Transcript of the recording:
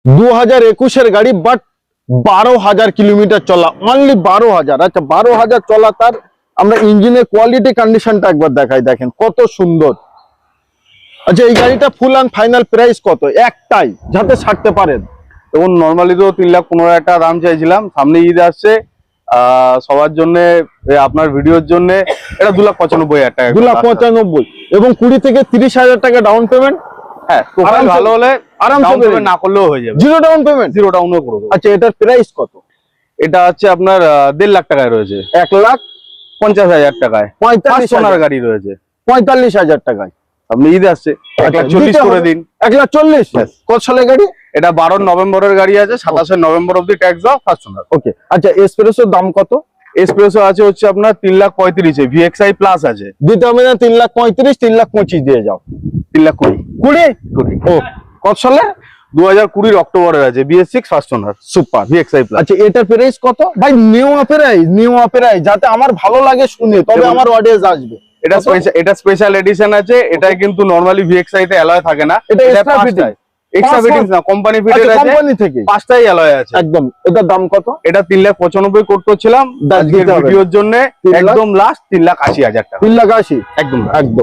2021 গাড়ি, but 12,000 kilometre চলা, only 12,000। আচ্ছা 12,000 চলা, তার আমরা ইঞ্জিনের কোয়ালিটি কন্ডিশনটা একবার দেখাই, দেখেন কত সুন্দর। আচ্ছা এই গাড়িটা ফুল অ্যান্ড ফাইনাল প্রাইস কত, একটাই যাতে ছাড়তে পারেন? দেখুন নর্মালি তো 3,15,000 টাকা দাম চাইছিলাম, সামনে ঈদ আসছে সবার জন্য, আপনার ভিডিওর জন্য এটা 2,95,000 টাকা। 2,95,000 এবং 20 থেকে 30,000 টাকা ডাউন পেমেন্ট। হ্যাঁ প্রোফাইল ভালো হলে আরামসে না করলেও হয়ে যাবে, জিরো ডাউন পেমেন্ট। জিরো ডাউনও করে দেবো। আচ্ছা এটার প্রাইস কত? এটা হচ্ছে আপনার 1.5 লাখ টাকায় রয়েছে, 1,50,000 টাকায় 45,000 গাড়ি রয়েছে। 45,000 টাকায় আপনি ঈদ আসছে 1,40,000 করে দিন। 1,40,000 কত সালের গাড়ি? এটা 12 নভেম্বরের গাড়ি আছে, 27 নভেম্বর অব্দি ট্যাক্স দাও, ফার্স্ট ওনার। ওকে। আচ্ছা এসপ্রেসোর দাম কত? এসপ্রেসো আছে হচ্ছে আপনার 3,35,000, ভিএক্সআই প্লাস আছে। দিতে হবে না 3,35,000, 3,25,000 দিয়ে যাও। 3,20,000 20 ও কত সালে? 2020 অক্টোবরের আছে, BS6 first owner, super VXI plus. আচ্ছা এটার প্রাইস কত ভাই? নিউ অপেরাই যাতে আমার ভালো লাগে শুনে, তবে আমার অডিয়েন্স আসবে। এটা স্পেশাল এডিশন আছে, এটা কিন্তু নরমালি ভিএক্সআই তে অ্যালয় থাকে না, এটা এক্সট্রা ফিটিং। এক্সট্রা ফিটিংস না, কোম্পানি ফিটেড আছে, কোম্পানি থেকে 5টাই অ্যালয় আছে একদম। এটার দাম কত? এটা 3,95,000 করতেছিলাম, আজকের ভিডিওর জন্য একদম লাস্ট 3,80,000 টাকা। 3,80,000 একদম একদম।